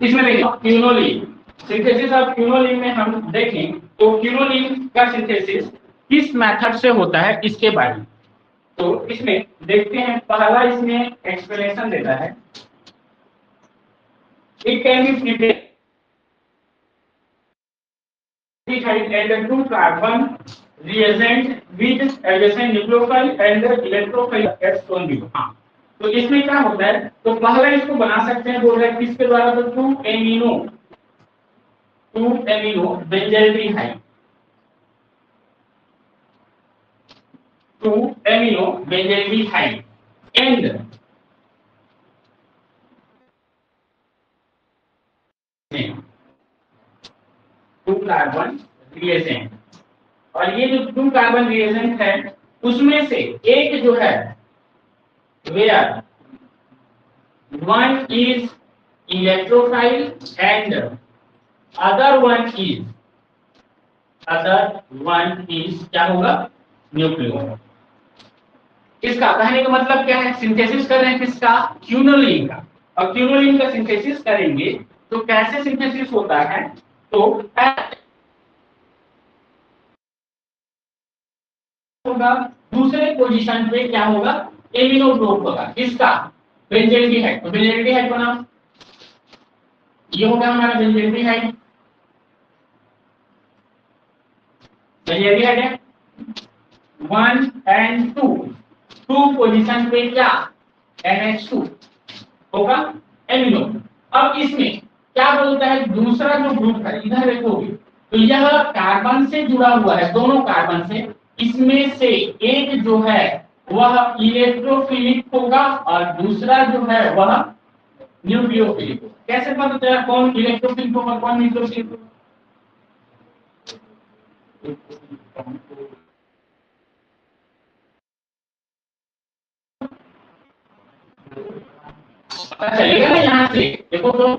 इसमें देखिए quinoline, synthesis of quinoline में हम देखें तो क्यूनोलिन का सिंथेसिस किस मेथड से होता है इसके बारे में। तो इसमें देखते हैं, पहला इसमें एक्सप्लेनेशन देता है, it can be prepared and 2 carbon reagent with adjacent nucleophile and electrophile H only। हाँ, तो इसमें क्या होता है, तो पहला इसको बना सकते हैं, बोल रहे हैं किसके द्वारा, तो 2 amino benzaldehyde, 2 amino benzaldehyde and 2 carbon reagent. और ये जो 2 कार्बन रिएजेंट है उसमें से एक जो है where 1 is electrophile and other one is क्या होगा, न्यूक्लियोफाइल। इसका कहने का मतलब क्या है, सिंथेसिस कर रहे हैं किसका, क्यूनोलिन का। और क्यूनोलिन का सिंथेसिस करेंगे तो कैसे सिंथेसिस होता है, तो होगा दूसरे पोजीशन पे क्या होगा, एमिनो ग्रुप होगा किसका, बेंजाइलडिहाइड। तो बेंजाइलडिहाइड का नाम ये होगा हमारा बेंजाइलडिहाइड, बेंजाइलडिहाइड है 1 एंड 2 पोजीशन पे क्या, NH2 होगा एमिनो। अब इसमें क्या बोलता है, दूसरा जो ग्रुप है इधर देखोगे तो यह कार्बन से जुड़ा हुआ है, दोनों कार्बन से, इसमें से एक जो है वह इलेक्ट्रोफिलिक होगा और दूसरा जो है वह न्यूक्लियोफिलिक होगा। कैसे पता चला कौन इलेक्ट्रोफिलिक होगा कौन न्यूक्लियोफिलिक होगा, पता चलेगा ना, यहाँ से देखो तो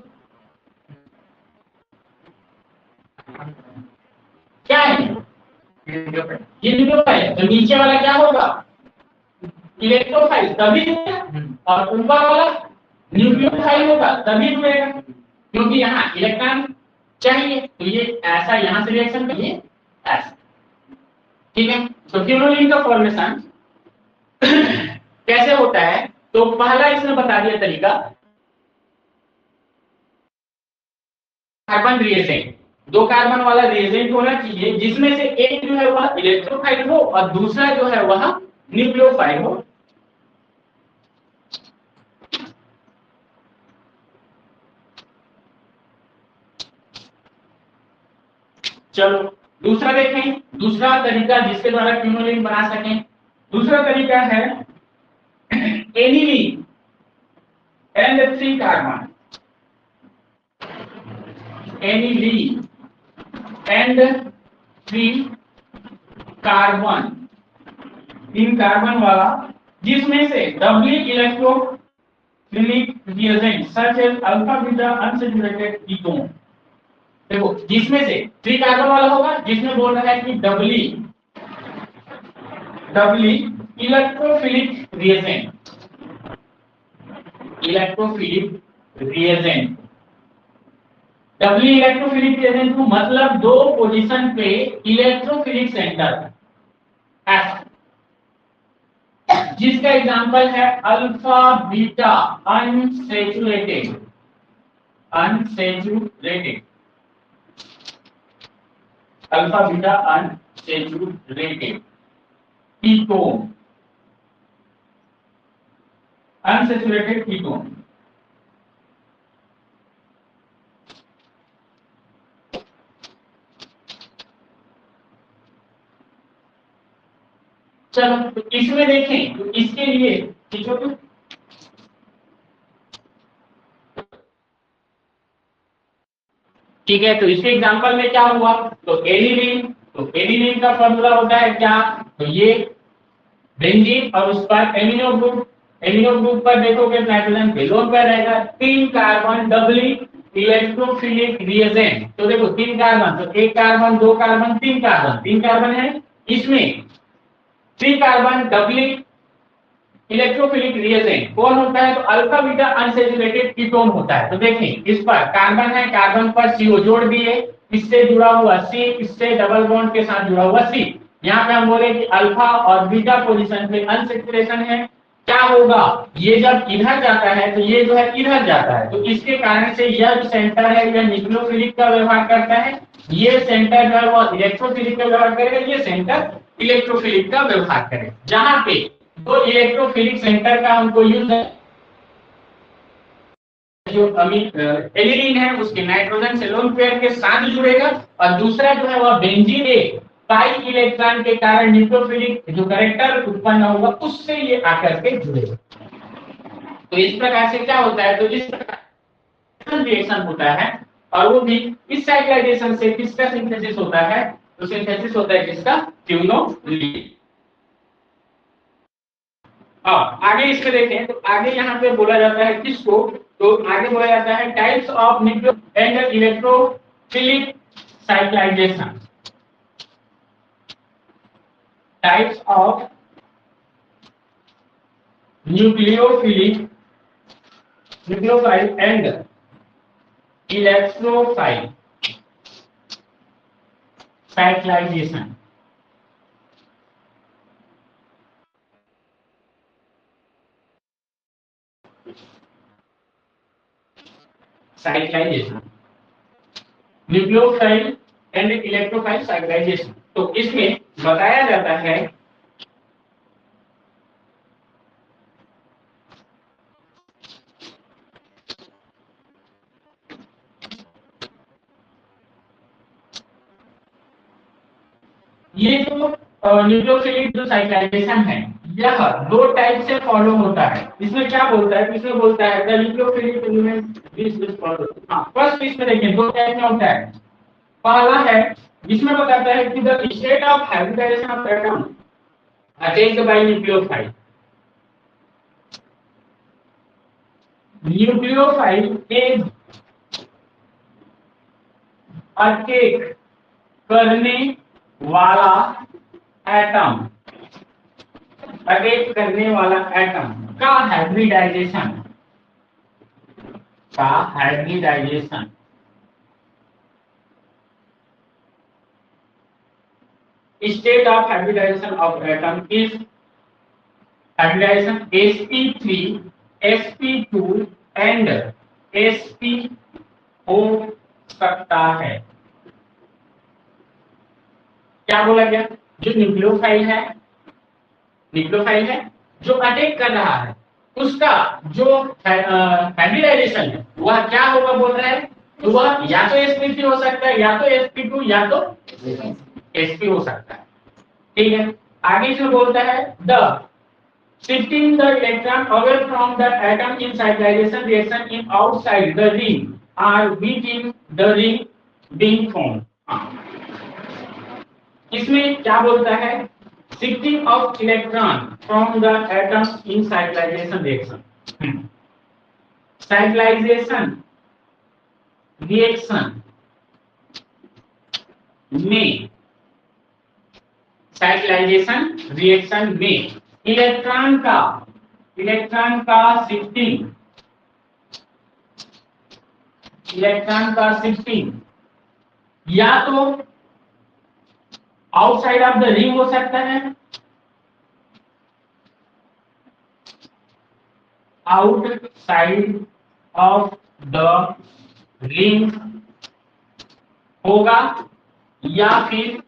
क्या है, ये न्यूक्लियोफाइल, तो नीचे वाला क्या होगा, इलेक्ट्रोफाइल तभी और ऊपर वाला न्यूक्लियोफाइल होगा तभी जुड़ेगा, क्योंकि यहाँ इलेक्ट्रॉन चाहिए, तो ये ऐसा यहाँ से रिएक्शन करिए ऐसा, ठीक है। तो क्यूनोलिन का फॉर्मेशन कैसे होता है, तो पहला इसने बता दिया तरीका, कार्बन रिएजेंट, 2 कार्बन वाला रिएजेंट होना चाहिए जिसमें से एक जो है वह इलेक्ट्रोफाइल हो और दूसरा जो है वह न्यूक्लियोफाइल हो। चलो दूसरा देखें, दूसरा तरीका जिसके द्वारा क्यूनोलिन बना सकें, दूसरा तरीका है aniline and 3 carbon, aniline and 3 carbon, 3 carbon वाला, जिसमें से doubly electrophilic reagent such as alpha beta unsaturated ketone. देखो जिसमें से 3 कार्बन वाला होगा जिसमें बोल रहा है कि डबली इलेक्ट्रोफिलिक रिएजेंट, डबली इलेक्ट्रोफिलिक रिएजेंट को मतलब 2 पोजीशन पे इलेक्ट्रोफिलिक सेंटर ऐसा, जिसका एग्जांपल है alpha beta unsaturated, alpha beta unsaturated ketone, unsaturated ketone. चलो तो इसमें देखें, तो इसके लिए ठीक है, तो इसके एग्जांपल में क्या हुआ, तो एनिलीन का फॉर्मूला होता है क्या, तो ये बेंजीन और उस पर एमिनो ग्रुप पर देखोगे नाइट्रोजन बेलोन पर रहेगा, 3 कार्बन डबली इलेक्ट्रोफिलिक रिएजेंट। तो देखो 3 कार्बन, तो 1 कार्बन 2 कार्बन 3 कार्बन है, इसमें 3 कार्बन डबली इलेक्ट्रोफिलिक रिएजेंट कौन होता है? तो अल्फा बीटा अनसैचुरेटेड कीटोन होता है। तो देखिए इस पर कार्बन है, कार्बन पर CO जोड़ दिए, इससे जुड़ा हुआ C, इससे डबल बॉन्ड के साथ जुड़ा हुआ C। यहाँ पे हम बोले कि अल्फा और बीटा पोजीशन पे अनसैचुरेशन है। क्या होगा? ये जब इधर जाता है तो ये जो है इधर जाता है, तो इसके कारण से यह जो सेंटर है यह न्यूक्लियोफिलिक का व्यवहार करता है, ये सेंटर जो है वो इलेक्ट्रोफिलिक का व्यवहार करेगा, ये सेंटर इलेक्ट्रोफिलिक का व्यवहार करेगा। जहां पे तो इलेक्ट्रोफिलिक सेंटर का हमको यूज है, जो एलिलीन है उसके नाइट्रोजन से लोन पेयर के साथ जुड़ेगा, और दूसरा जो है वह बेंजीन ए पाई इलेक्ट्रॉन के कारण न्यूक्लियोफिलिक जो कैरेक्टर उत्पन्न होगा उससे ये आकर के जुड़ेगा। तो इस प्रकार से क्या होता है? तो इस प्रकार रिएक्शन होता है, और वो भी इस साइक्लाइजेशन से किसका सिंथेसिस होता है? तो सिंथेसिस होता है किसका? ट्यूनोलिन। आगे इसमें देखें तो आगे यहाँ पे बोला जाता है किसको? तो आगे बोला जाता है types of nucleo and electrophilic cyclisation. Types of nucleophilic nucleophile and electrophile cyclisation. Cyclisation, nucleophile and electrophile cyclisation. तो इसमें बताया जाता है ये जो न्यूक्लियोफिलिक जो साइक्लाइजेशन है यह दो टाइप से फॉलो होता है। इसमें क्या बोलता है? इसमें बोलता है the nucleophilic element this follow. हां, फर्स्ट इसमें देखिए दो टाइप में होता है। पहला है जिसमें बताता है कि the state of hybridization of atom attend by nucleophile. Nucleophile is attack करने वाला एटम, अटैक करने वाला एटम का हाइब्रिडाइजेशन, का hybridisation state of hybridization of atom is hybridization sp3 sp2 and sp हो सकता है। क्या बोला गया? जो न्यूक्लियोफाइल है जो अटैक कर रहा है उसका जो हाइब्रिडाइजेशन है वह क्या होगा बोल रहा है? तो वह या तो sp3 हो सकता है, या तो sp2, या तो sp हो सकता है। ठीक है, आगे इसमें बोलता है the shifting the electron away from the atom in cyclization reaction in outside the ring or within the ring being formed। इसमें क्या बोलता है? shifting of electron from the atom in cyclization reaction। cyclization reaction में cyclisation reaction में electron का shifting या तो outside of the ring हो सकता है, आउटसाइड ऑफ द रिंग होगा, या फिर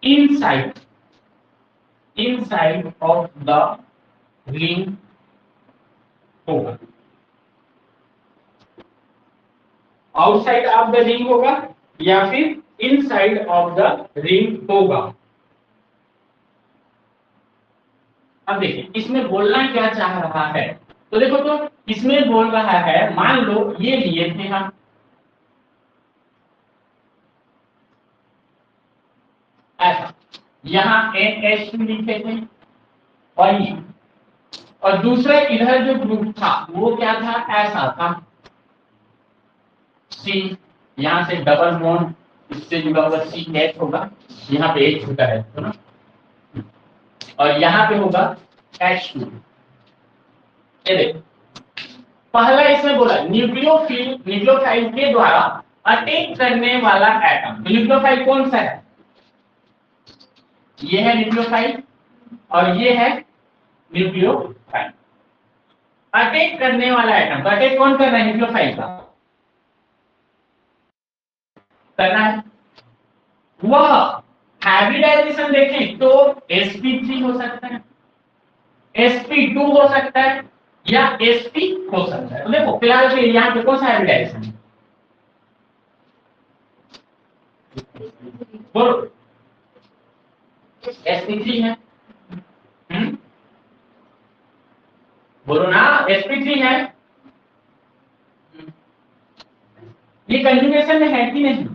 इनसाइड ऑफ द रिंग होगा। आउटसाइड ऑफ द रिंग होगा या फिर इनसाइड ऑफ द रिंग होगा। अब देखिए इसमें बोलना क्या चाह रहा है? तो देखो तो इसमें बोल रहा है, मान लो ये लिए थे हम ऐसा, यहाँ NH2 लिखे थे और दूसरा इधर जो ग्रुप था वो क्या था? ऐसा था C, यहाँ से डबल बॉन्ड इससे जुड़ा हुआ CH होगा, यहाँ पे H छूटा है तो ना। और यहाँ पे होगा H2। ये देखो, पहला इसमें बोला न्यूक्लियोफाइल के द्वारा अटैक करने वाला एटम। तो न्यूक्लियोफाइल कौन सा है? ये है न्यूक्लियोफाइल और ये है न्यूक्लियोफाइल। अटैक करने वाला एटम, तो अटैक कौन कर रहा है? न्यूक्लियोफाइल का करना है। वह हाइब्रिडाइजेशन देखें तो sp3 हो सकता है, sp2 हो सकता है या sp हो सकता है। तो देखो फिलहाल के यहाँ पे कौन सा हाइब्रिडाइजेशन है? बोलो, sp3 है। बोलो ना, sp3 है। ये कंजुगेशन में है कि नहीं?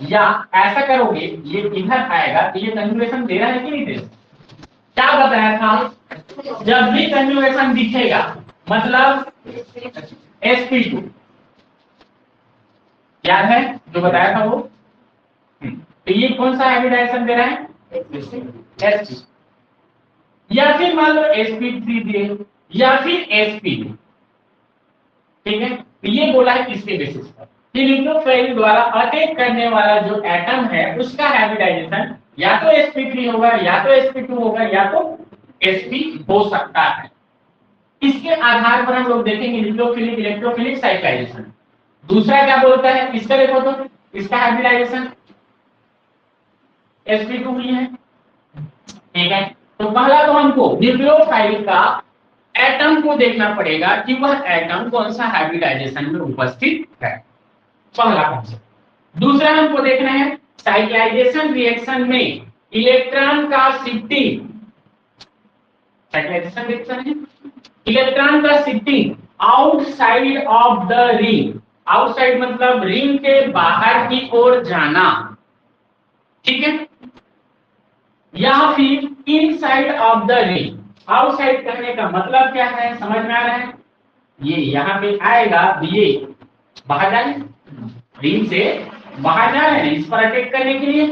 या ऐसा करोगे, ये इधर आएगा तो ये कंजुगेशन दे रहा है कि नहीं दे रहा? क्या बताया था? जब भी कंजुगेशन दिखेगा मतलब sp2, याद है जो बताया था वो? तो ये कौन सा हाइब्रिडाइजेशन दे रहा है? sp। या फिर मान लो sp3 दे या फिर sp2, ठीक है। तो ये बोला है किसके बेसिस पर कि न्यूक्लियोफाइल द्वारा अटैक करने वाला जो एटम है उसका हाइब्रिडाइजेशन या तो sp3 होगा या तो sp2 होगा या तो sp हो सकता है। इसके आधार पर हम लोग देखेंगे न्यूक्लियोफिलिक इलेक्ट्रोफिलिक साइक्लाइजेशन। दूसरा क्या बोलता है इसका? देखो तो इसका हाइब्रिडाइजेशन sp2 ही है, ठीक है। तो पहला तो हमको न्यूक्लियोफाइल का एटम को देखना पड़ेगा कि वह एटम कौन सा हाइब्रिडाइजेशन में उपस्थित है, पहला कॉन्सेप्ट। दूसरा हमको देखना है साइक्लाइजेशन रिएक्शन में इलेक्ट्रॉन का शिफ्टिंग। साइक्लाइजेशन रिएक्शन है इलेक्ट्रॉन का shifting outside of the ring. Outside मतलब रिंग के बाहर की ओर जाना, ठीक है। या फिर inside of the ring. Outside करने का मतलब क्या है, समझ में आ रहा है? ये यहाँ पे आएगा, ये बाहर जाए, रिंग से बाहर जा रहे हैं इस पर अटैक करने के लिए,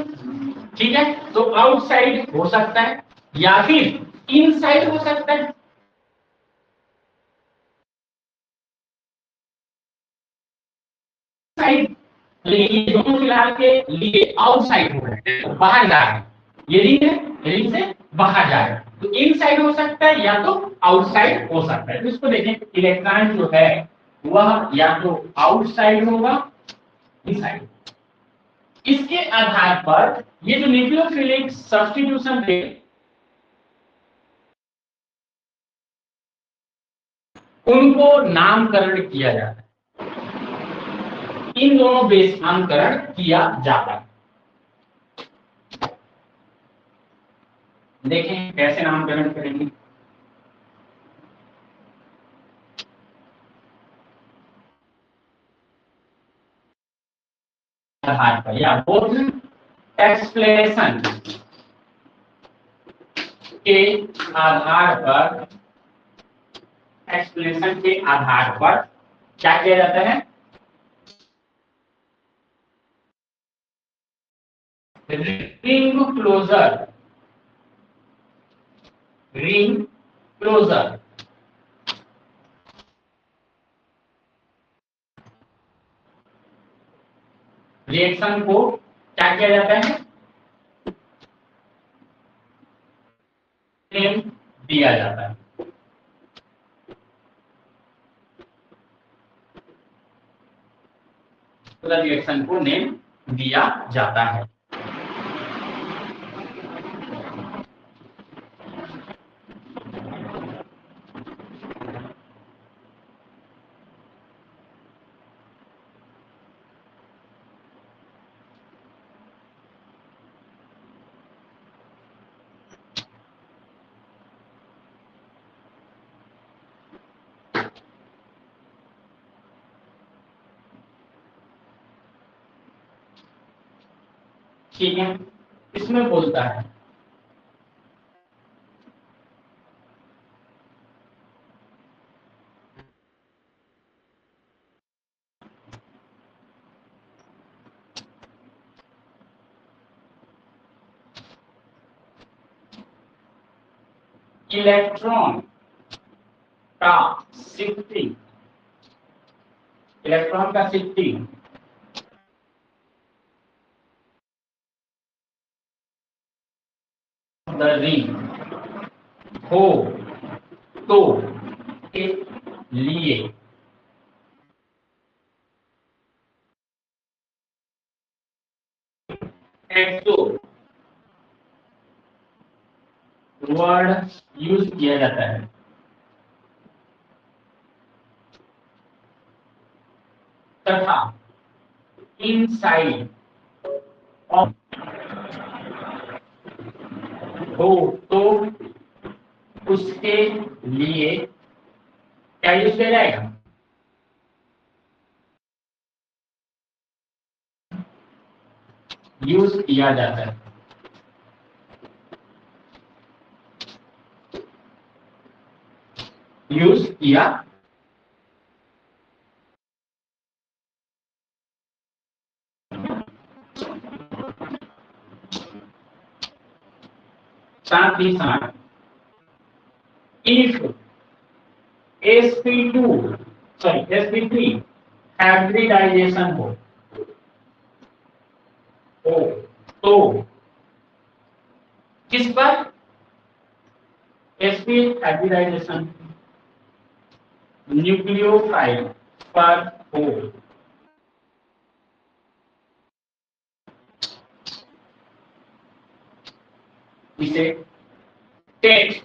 ठीक है। तो आउटसाइड हो सकता है या फिर इनसाइड हो सकता है। साइड, ये दोनों फिलहाल के लिए आउटसाइड हो रहे हैं, बाहर जा रहे हैं। ये रिंग है, रिंग से बाहर जा रहे हैं, तो इनसाइड हो सकता है या तो आउटसाइड हो सकता है। तो इसको देखें, इलेक्ट्रॉन जो है वह या तो आउटसाइड होगा, इनसाइड। इसके आधार पर ये जो न्यूक्लियोफिलिक सब्स्टिट्यूशन थे उनको नामकरण किया जाता है, इन दोनों बेस नामकरण किया जाता है। देखें कैसे नामकरण करेंगे। आधार पर या बोथ एक्सप्लेनेशन के आधार पर, एक्सप्लेनेशन के आधार पर क्या किया जाता है? Ring closure, ring closure reaction को क्या किया जाता है? नेम दिया जाता है। रिएक्शन को नेम दिया जाता है। ठीक है, इसमें बोलता है इलेक्ट्रॉन का शिफ्टिंग, इलेक्ट्रॉन का शिफ्टिंग द रिंग हो तो के लिए एक्सो वर्ड यूज किया जाता है। तथा इनसाइड ऑफ हो तो उसके लिए क्या यूज किया जाएगा, यूज किया जाता है। यूज किया साथ ही साथ if sp2 sorry sp3 hybridisation हो तो किस पर, sp हाइब्रिडाइजेशन न्यूक्लियोफाइल पर हो इसे टेट,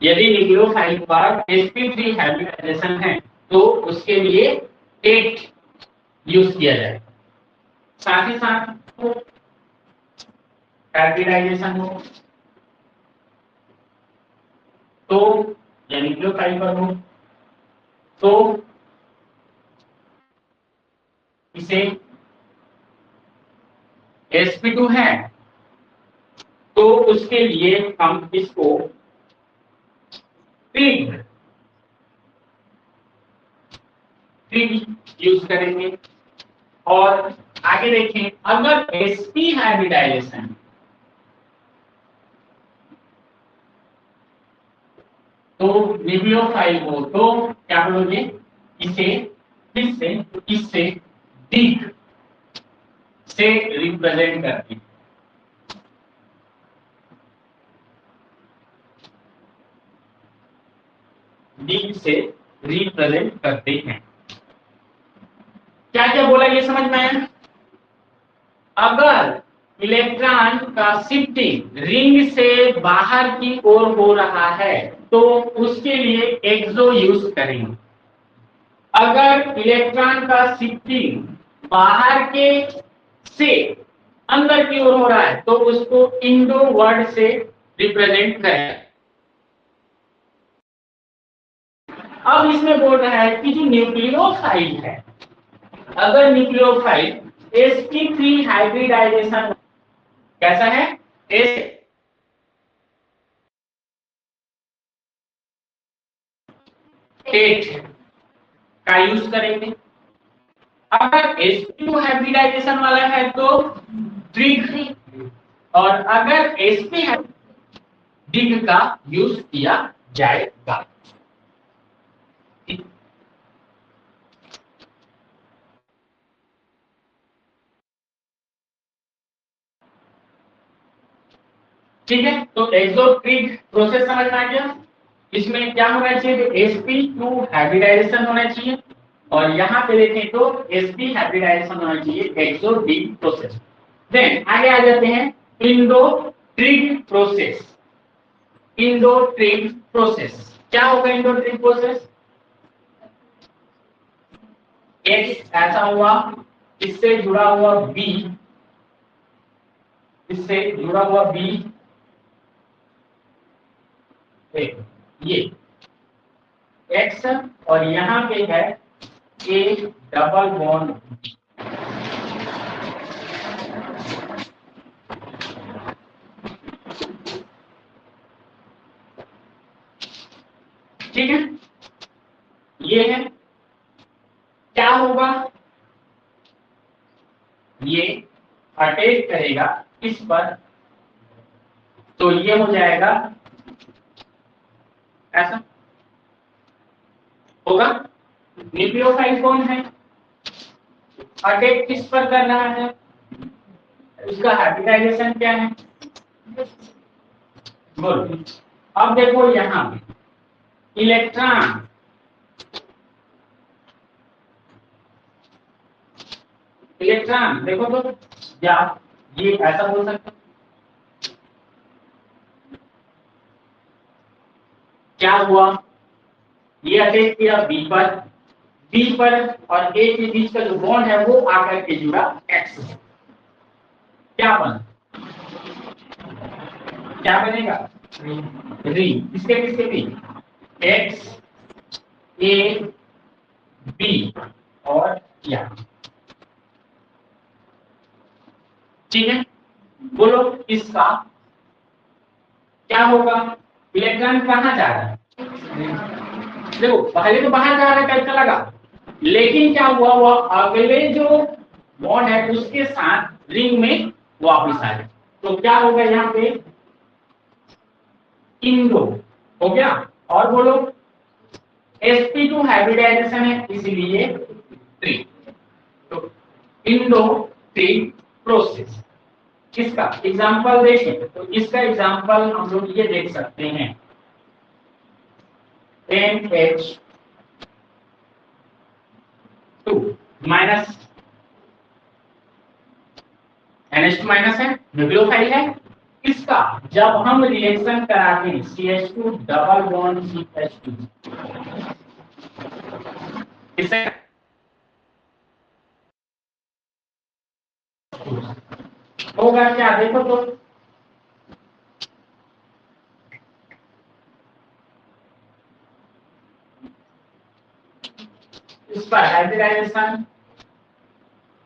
यदि न्यूक्लियोफाइल पर sp3 हाइब्रिडाइजेशन है तो उसके लिए टेट यूज किया जाए। साथ ही साथ हाइब्रिडाइजेशन हो तो या न्यूक्लियोफाइल पर हो तो इसे sp2 है तो उसके लिए हम इसको ट्रिग यूज करेंगे। और आगे देखें, अगर sp हाइब्रिडाइजेशन तो न्यूक्लियोफाइल हो तो क्या बोलोगे, इसे फिर से इससे दिग से रिप्रेजेंट करते हैं। दिग से रिप्रेजेंट करते हैं। क्या क्या बोला ये समझ में आया। अगर इलेक्ट्रॉन का शिफ्टिंग रिंग से बाहर की ओर हो रहा है तो उसके लिए एक्सो यूज करेंगे। अगर इलेक्ट्रॉन का शिफ्टिंग बाहर के से अंदर की ओर हो रहा है तो उसको इंडो वर्ड से रिप्रेजेंट करें। अब इसमें बोल रहा है कि जो न्यूक्लियोफाइल है, अगर न्यूक्लियोफाइल sp3 हाइब्रिडाइजेशन कैसा है, टेट का यूज करेंगे। अगर sp2 हाइब्रिडाइजेशन वाला है तो ट्रिग, और अगर sp डिग का यूज किया जाएगा। ठीक है, तो एक्सोट्रिग प्रोसेस समझ में आ गया। इसमें क्या होना चाहिए, sp2 हाइब्रिडाइजेशन होना चाहिए, और यहाँ पे देखें तो sp हाइब्रिडाइजेशन होना चाहिए, एक्सोट्रिग प्रोसेस। देन आगे आ जाते हैं इंडोट्रिग प्रोसेस। इंडोट्रिग प्रोसेस क्या होगा, इंडोट्रिग प्रोसेस, X ऐसा हुआ, इससे जुड़ा हुआ B, इससे जुड़ा हुआ B, ये X और यहाँ पे है A डबल बॉन्ड। ठीक है, ये है, क्या होगा, ये अटैक करेगा इस पर तो ये हो जाएगा ऐसा होगा। न्यूक्लियोफाइल कौन है, अटैक किस पर कर रहा है, उसका हाइब्रिडाइजेशन क्या है, गुड। अब देखो यहाँ इलेक्ट्रॉन, इलेक्ट्रॉन देखो तो, या ये ऐसा बोल सकते, क्या हुआ, ये अटैक किया बी पर, बी पर और ए के बीच का जो बॉन्ड है वो आकर के जुड़ा एक्स, क्या बन, क्या बनेगा, रिंग। किसके किसके बीच, एक्स ए बी और यहाँ, ठीक है। बोलो इसका क्या होगा, इलेक्ट्रॉन कहाँ जा रहा है, देखो पहले तो बाहर जा रहा है कैसा लगा, लेकिन क्या हुआ, वो अगले जो बॉन्ड है उसके साथ रिंग में वापस आ गया, तो क्या होगा यहाँ पे, इंडो हो गया। और बोलो sp2 हाइब्रिडाइजेशन है इसलिए 3, तो इंडो 3 प्रोसेस। किसका एग्जांपल देखें तो इसका एग्जांपल हम लोग ये देख सकते हैं, NH2 माइनस, NH2 माइनस है, न्यूक्लियोफाइल है। इसका जब हम रिएक्शन कराते हैं CH2 डबल बॉन्ड CH2, इससे होगा क्या, देखो तो इस पर हाइब्रिडाइजेशन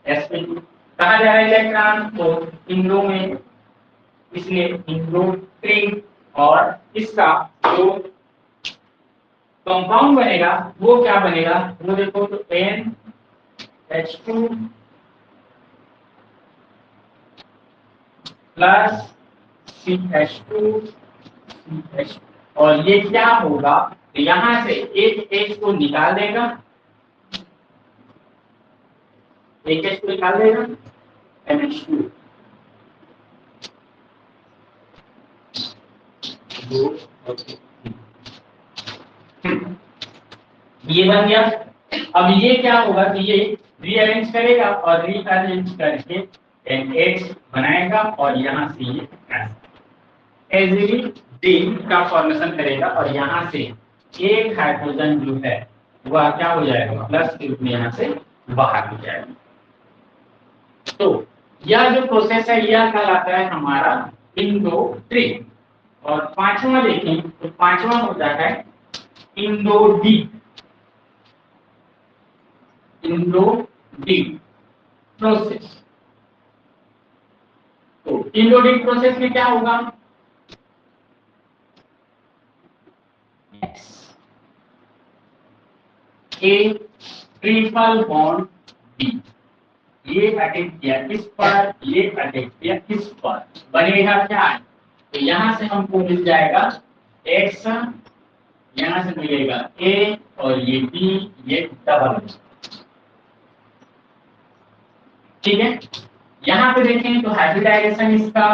sp2, कहा जा रहा है इलेक्ट्रॉन तो इंडो में, इसलिए इंडो 3, और इसका जो कंपाउंड बनेगा वो क्या बनेगा, वो देखो तो NH2 प्लस CH2 CH, और ये क्या होगा, तो यहां से एक H को निकाल देगा, एक H को निकाल देगा, NH2 ये बन गया। अब ये क्या होगा कि ये रीअरेंज करेगा और रीअरेंज करके NH बनाएगा और यहाँ से ये एजिडी का फॉर्मेशन करेगा और यहाँ से एक हाइड्रोजन जो है वह क्या हो जाएगा, प्लस के रूप में यहाँ से बाहर हो जाएगा। तो यह जो प्रोसेस है यह कहलाता है हमारा इंडो 3। और पांचवा देखें तो पांचवा हो जाता है Indo D, Indo D process. तो इंडो डी प्रोसेस में क्या होगा, ए ट्रिपल बॉन्ड बी, ये अटैक किया इस पर, ये अटैक किया इस पर, बनेगा क्या, तो यहां से हमको मिल जाएगा एक्स, यहां से मिलेगा ए और ये बी, ये डबल, ठीक है। यहां पे देखें तो हाइब्रिडाइजेशन इसका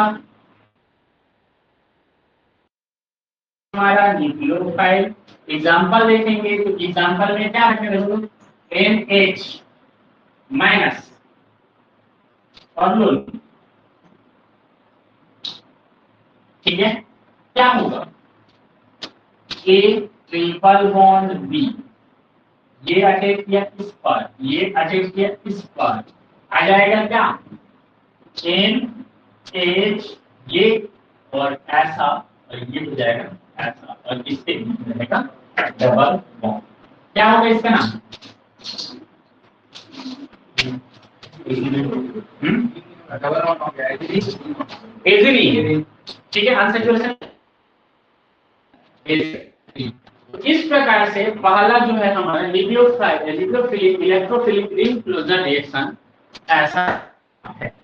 हमारा न्यूक्लियोफाइल, एग्जांपल देखेंगे तो एग्जांपल में क्या रखेंगे, NH माइनस और लो, ठीक है। क्या होगा, ए ट्रिपल बॉन्ड बी, ये अटैक किया इस पर, ये अटैक किया इस पर, आ जाएगा क्या, NH ये और ऐसा, और ये हो जाएगा ऐसा, और इससे रहेगा डबल बॉन्ड। क्या होगा इसका नाम, डबल बॉन्ड हो गया एजिली, ठीक है। अनसैचुरेशन इस प्रकार से पहला जो है हमारा लिग्नोफिलिक इलेक्ट्रोफिलिक रिंग क्लोजर रिएक्शन ऐसा है।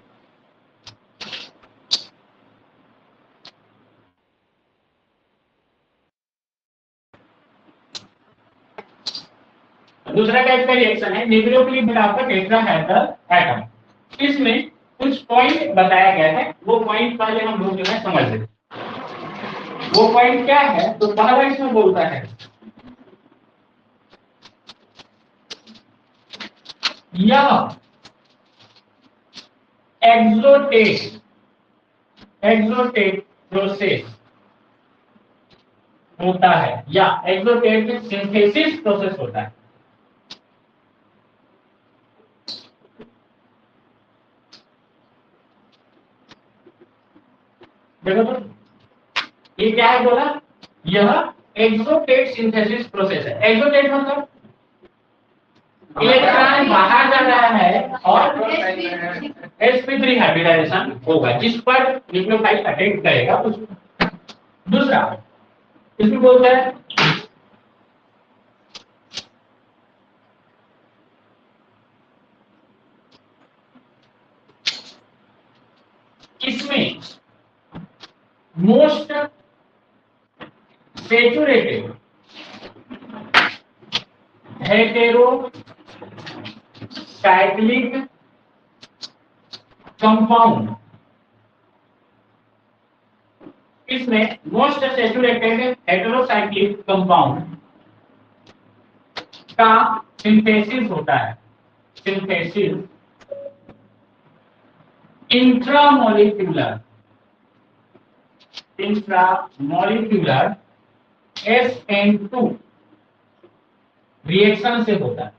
दूसरा टाइप का रिएक्शन है न्यूक्लियोफिलिक बेटा आपका टेट्राहेड्रल एटम। इसमें कुछ पॉइंट बताया गया है, वो पॉइंट पहले हम लोग जो है समझ लेते। वो पॉइंट क्या है? तो पहला इसमें बोलता है यह एक्सोटेट प्रोसेस होता है या एक्सोटेट सिंथेसिस प्रोसेस होता है। देखो तो ये क्या है बोला, यह एक्सोटेट सिंथेसिस प्रोसेस है। एक्सोटेट मतलब इलेक्ट्रॉन बाहर जा रहा है और sp3 हाइब्रिडाइजेशन होगा जिस पर न्यूक्लियोटाइड अटैक करेगा उस। दूसरा इसमें बोलते हैं इसमें most saturated hetero cyclic compound, इसमें मोस्ट सेचुरेटेड हेटेरोसाइक्लिक कंपाउंड का सिंथेसिस होता है। सिंथेसिस इंट्रामोलिक्यूलर SN2 रिएक्शन से होता है।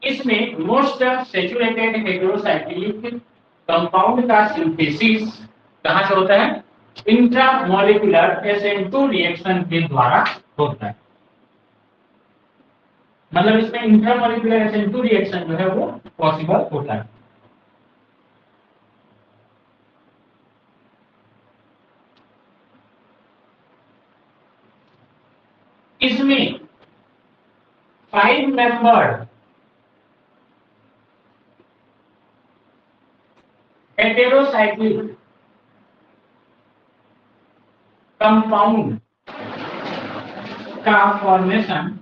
इसमें मोस्ट सेचुरेटेड हेटेरोसाइक्लिक कंपाउंड का सिंथेसिस कहां से होता है? इंट्रामोलिक्यूलर SN2 रिएक्शन के द्वारा होता है। मतलब इसमें इंट्रामोलिक्यूलर SN2 रिएक्शन जो है वो पॉसिबल होता है। इसमें 5 मेंबर्ड हेटेरोसाइक्लिक कंपाउंड का फॉर्मेशन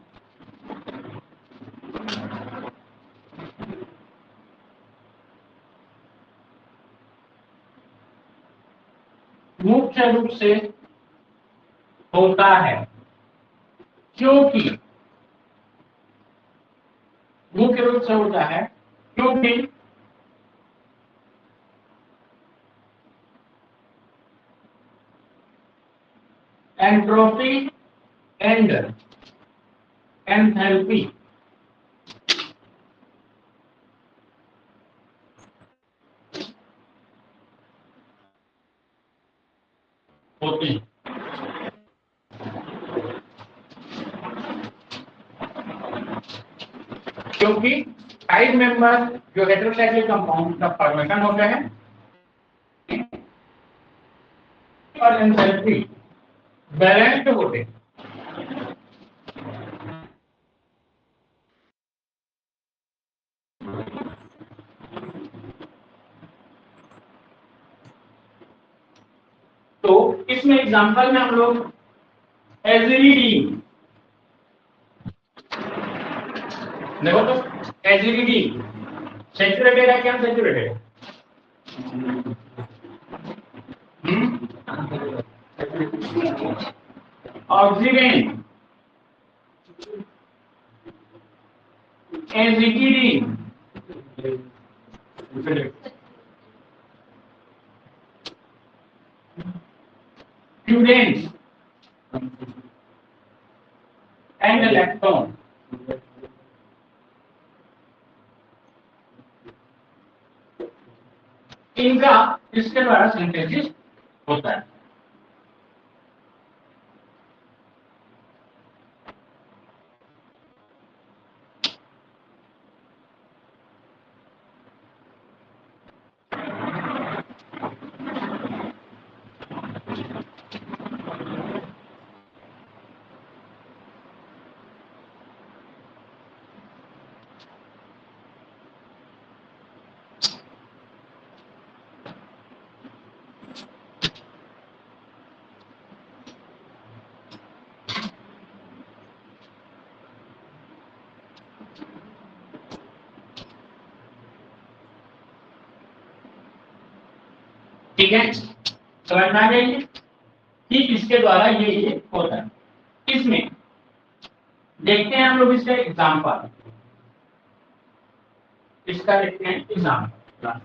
मुख्य रूप से होता है क्योंकि मुख्य रूप से होता है क्योंकि एंट्रोपी एंड एंथैल्पी होती है। क्योंकि 5 मेंबर जो हेटेरोसाइक्लिक कंपाउंड का फॉर्मेशन होता है और एंथैल्पी बैलेंस्ड होते हैं। तो इसमें एग्जांपल में हम लोग एजिलिडीन देखो तो एजिलिडीन सैचुरेटेड है क्या अनसैचुरेटेड है? ऑक्सीजन एजिटिडीन फ्यूरेंस एंड लैक्टोन इनका इसके द्वारा सिंथेसिस होता है। ठीक है, समझ में आ गई कि इसके द्वारा ये होता है। इसमें देखते हैं हम लोग इसका एग्जाम्पल, इसका देखते हैं example.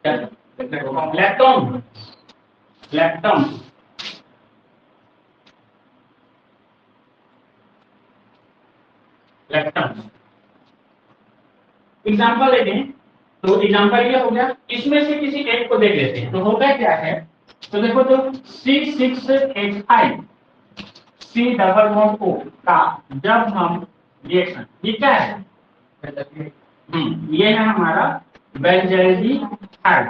Lactone, lactone lactam example लेते हैं। तो एग्जाम्पल ये हो गया, इसमें से किसी एक को देख लेते हैं। तो होता क्या है, तो देखो तो C6H5 C double bond O का जब हम रिएक्शन, ये क्या है, ये है हमारा बेंजल्डिहाइड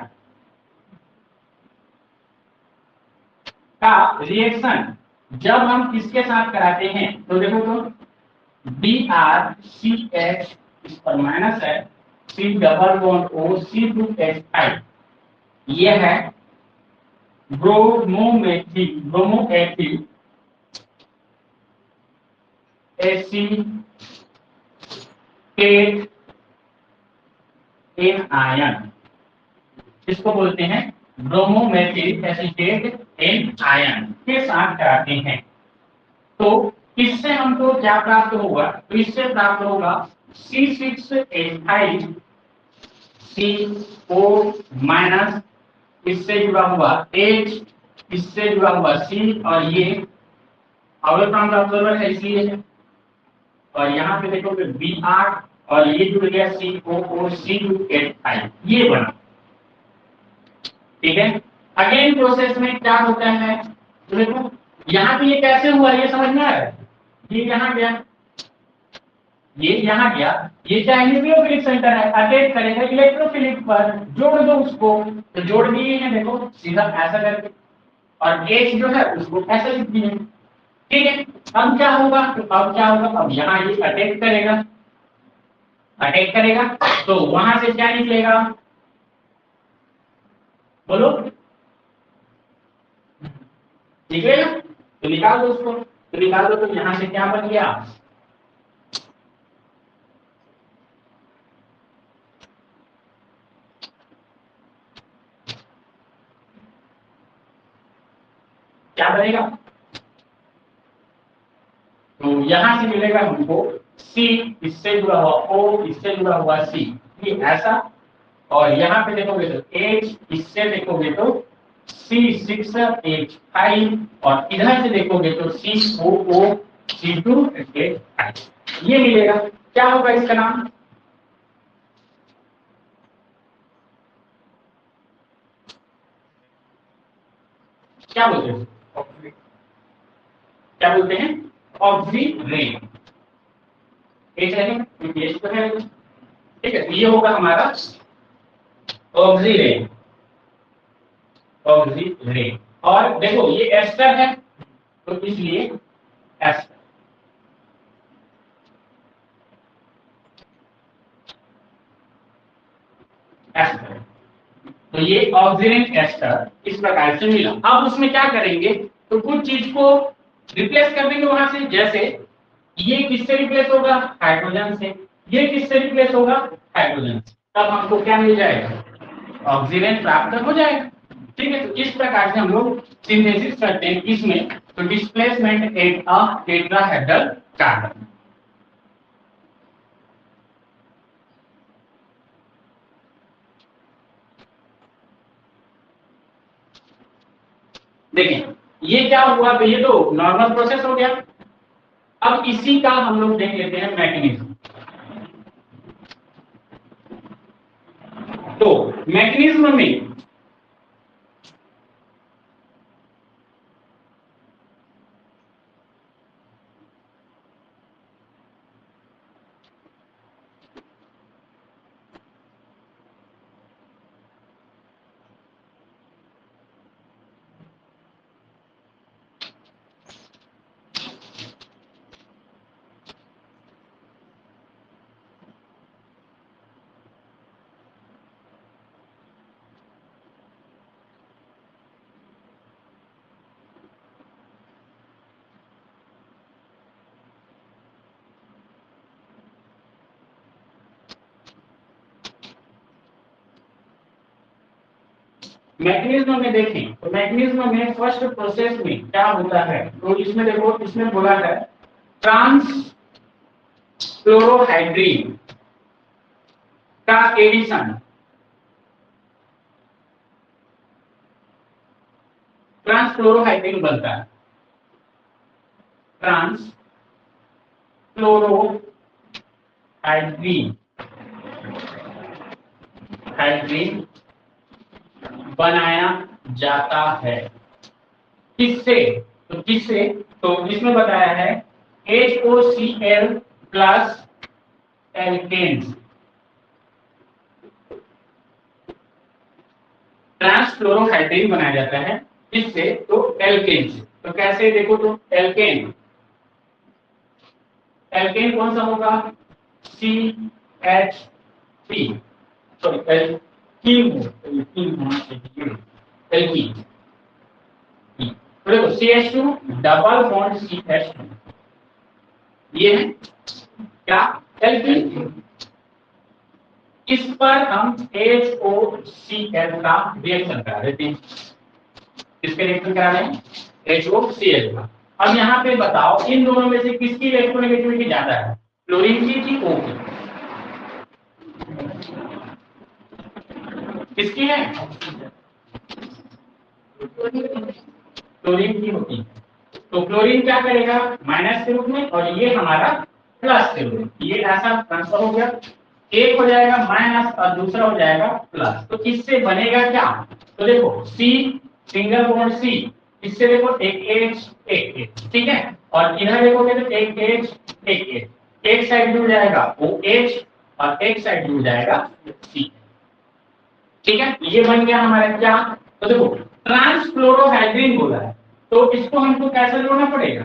का रिएक्शन जब हम किसके साथ कराते हैं, तो देखो तो BrCH इस पर माइनस है, C double bond O C2H5, ये है ब्रोमोमेथिल, ब्रोमोएथिल एसीटेट इन आयन, इसको बोलते हैं ब्रोमोमेथिल एसीटेट इन आयन के साथ कराते हैं। तो इससे हमको क्या प्राप्त होगा, तो इससे प्राप्त होगा C6H5 CO माइनस, इससे जुड़ा हुआ H, इससे जुड़ा हुआ C, और ये अवयव प्रांत ऑब्जर्वर है इसलिए है, और यहाँ पे देखो Br, और ये जुड़ गया COOC2H5, ये बना। ठीक है, अगेन प्रोसेस में क्या होता है, तो देखो यहाँ पे ये कैसे हुआ, ये समझ में आ रहा है, ये यहाँ गया, ये यहाँ गया, ये क्या है, न्यूक्लियोफिलिक सेंटर है, अटैच करेगा इलेक्ट्रोफिलिक पर, जोड़ दो उसको, तो जोड़ दिए हैं देखो सीधा ऐसा करके, और H जो है उसको ऐसा लिख दिए। ठीक है, अब क्या होगा, तो अब क्या होगा, अब यहाँ ये अटैक करेगा, अटैक करेगा, तो वहां से क्या निकलेगा, बोलो, निकलेगा, तो निकाल दो उसको, तो निकाल दो, तो यहाँ से क्या बन गया, क्या बनेगा, तो यहां से मिलेगा हमको C, इससे जुड़ा हुआ O, इससे जुड़ा हुआ C, ये ऐसा, और यहाँ पे देखोगे तो H, इससे देखोगे तो C6H5, और इधर से देखोगे तो COOC2H5, ये मिलेगा। क्या होगा इसका नाम, क्या बोलते हैं, क्या बोलते हैं, ऑक्सीरेन, H है, H तो है, ठीक है, तो ये होगा हमारा ऑक्सीरेन, ऑक्सीरेन, और देखो ये एस्टर है, तो इसलिए एस्टर, एस्टर, तो ये ऑक्सीजन एस्टर इस प्रकार से मिला। अब उसमें क्या करेंगे, तो कुछ चीज को रिप्लेस कर देंगे वहां से, जैसे ये किससे रिप्लेस होगा, हाइड्रोजन से, ये किससे रिप्लेस होगा, हाइड्रोजन से, तब हमको क्या मिल जाएगा, ऑक्सीजन प्राप्त हो जाएगा। ठीक है, तो इस प्रकार से हम लोग सिंथेसिस करते हैं इसमें, तो displacement at a tetrahedral carbon. देखिए ये क्या हुआ, तो ये तो नॉर्मल प्रोसेस हो गया। अब इसी का हम लोग देख लेते हैं मैकेनिज्म। तो मैकेनिज्म में मैकेनिज्म में देखें तो मैकेनिज्म में फर्स्ट प्रोसेस में क्या होता है, तो इसमें देखो, इसमें बोला है ट्रांस क्लोरोहाइड्रीन का एडिशन, ट्रांस क्लोरोहाइड्रीन बनता है, ट्रांस क्लोरोहाइड्रीन हाइड्रीन बनाया जाता है। किससे? तो किससे? तो इसमें बताया है HOCl प्लस एल्केन्स, ट्रांसफ्लोरोहाइड्रीन बनाया जाता है। किससे? तो एल्केन से। तो कैसे देखो, तो एल्केन, एल्केन कौन सा होगा? CH3, सॉरी एल्कीन होना चाहिए, एल्कीन। तो देखो CH2 डबल बॉन्ड CH2, ये है क्या? एल्कीन। इस पर हम HOCl का रिएक्शन करा देते हैं, किसके रिएक्शन करा रहे हैं? HOCl का। अब यहाँ पे बताओ इन दोनों में से किसकी इलेक्ट्रोनेगेटिविटी ज्यादा है, क्लोरीन की कि O की? किसकी है? क्लोरीन की होती है। तो क्लोरीन क्या करेगा? माइनस के रूप में, और ये हमारा प्लस के रूप में, ये ऐसा ट्रांसफर हो गया, एक हो जाएगा माइनस और दूसरा हो जाएगा प्लस। तो इससे बनेगा क्या? तो देखो C सिंगल बॉन्ड C, इससे देखो एक H, ठीक है, और इधर देखोगे तो एक H, एक साइड जुड़ जाएगा OH और एक साइड जुड़ जाएगा C, ठीक है। ये बन गया हमारा क्या? तो देखो ट्रांसफ्लोरोहाइड्रीन बोला है, तो इसको हमको कैसे जोड़ना पड़ेगा?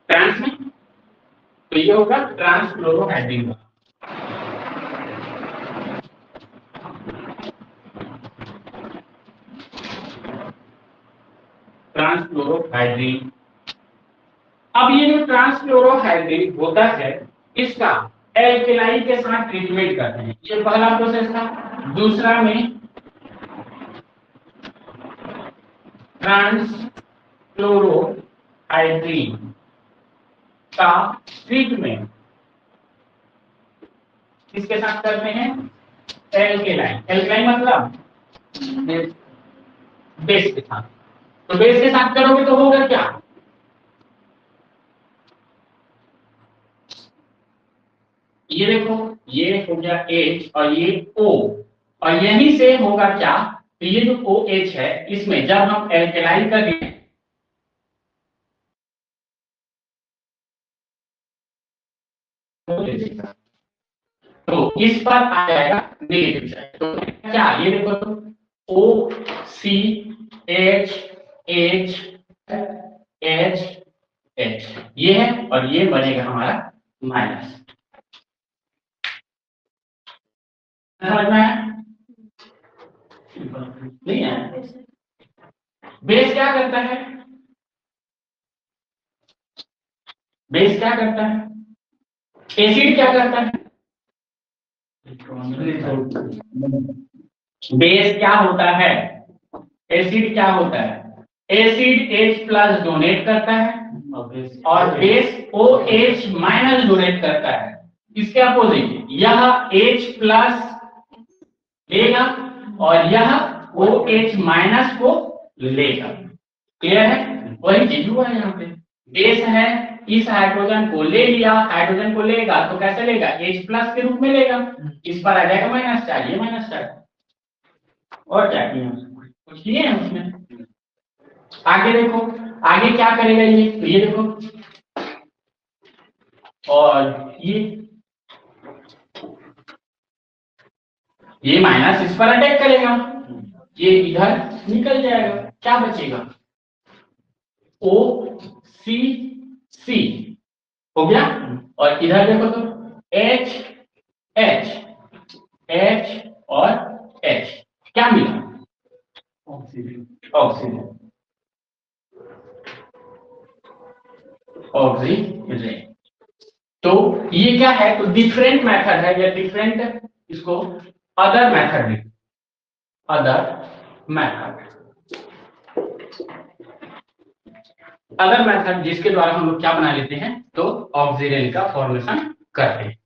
ट्रांस में, तो ये होगा ट्रांसफ्लोरोहाइड्रीन का। ट्रांसफ्लोरोहाइड्रीन। अब ये जो ट्रांसफ्लोरोहाइड्रीन होता है, इसका एल्केलाई के साथ ट्रीटमेंट करते हैं, ये पहला प्रोसेस था। दूसरा में ट्रांसफ्लोरोहाइड्रीन का ट्रीटमेंट किसके साथ करते हैं? एल्केलाई। एल्केलाई मतलब बेस के साथ। तो बेस के साथ करोगे तो होगा क्या? ये देखो, ये हो गया H और ये O, और यहीं से होगा क्या? तो ये जो OH है, इसमें जब हम एल्केलाई कर दें तो इस पर आ जाएगा नेगेटिव साइड। तो क्या? ये देखो OCH ये है, और ये बनेगा हमारा माइनस। समझ में आया? नहीं है? बेस क्या करता है? बेस क्या करता है? एसिड क्या करता है? बेस क्या होता है? एसिड क्या होता है? एसिड H प्लस डोनेट करता है और बेस OH माइनस डोनेट करता है। इसके अपोजिट यह H प्लस लेगा और यह OH माइनस को लेगा। क्लियर है? वही चीज हुआ है यहाँ पे। बेस है, इस हाइड्रोजन को ले लिया, हाइड्रोजन को लेगा तो कैसे लेगा? H प्लस के रूप में लेगा, इस पर आ जाएगा माइनस चार्ज, ये माइनस चार्ज। और क्या किया? कुछ किए हैं उसमें? आगे देखो, आगे क्या करेगा ये? तो ये देखो, और ये माइनस इस पर अटैक करेगा, ये इधर निकल जाएगा, क्या बचेगा? OCC हो गया, और इधर देखो तो H और H, क्या मिला? ऑक्सीजन। ऑक्सीजन। तो ये क्या है? तो डिफरेंट मेथड है, या डिफरेंट, इसको अदर मेथड है। अदर मेथड, अदर मेथड जिसके द्वारा हम लोग क्या बना लेते हैं, तो ऑक्सीजन का फॉर्मेशन करते हैं।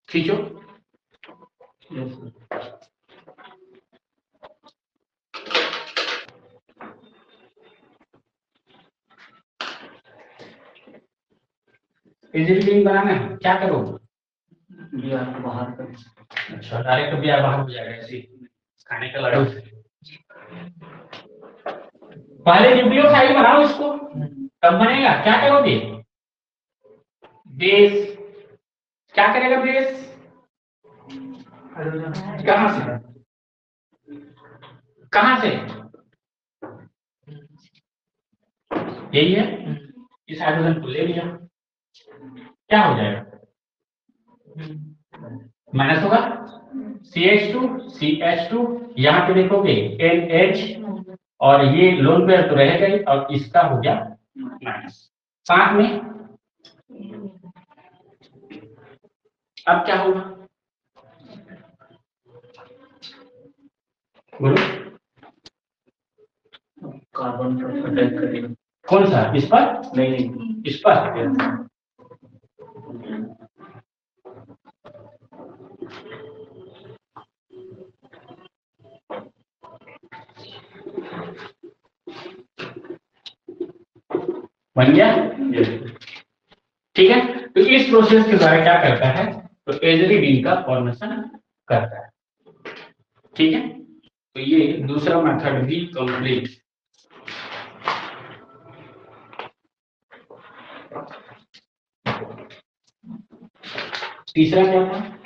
खींचो। इजीली बनाना है, क्या करोगे? बिहार बाहर कर। अच्छा, डायरेक्ट बिहार बाहर हो जाएगा ऐसे खाने का लड़ाई। पहले न्यूक्लियोफाइल बनाओ इसको, तब बनेगा। क्या करोगे? बेस, क्या करेगा बेस? कहां से, कहां से? यही है, इस हाइड्रोजन को ले लिया, क्या हो जाएगा? माइनस होगा, CH2 CH2, यहां पे देखोगे NH, और ये लोन पेयर तो रहेगा ही, और इसका हो गया माइनस साथ में। अब क्या होगा बोलो? कार्बन पर अटैक करेगा। कौन सा? इस पर? नहीं, इस पर। बन गया? ठीक है, तो इस प्रोसेस के द्वारा क्या करता है, तो एजरीडीन का फॉर्मेशन करता है। ठीक है, तो ये दूसरा मेथड भी कंप्लीट। तीसरा क्या था?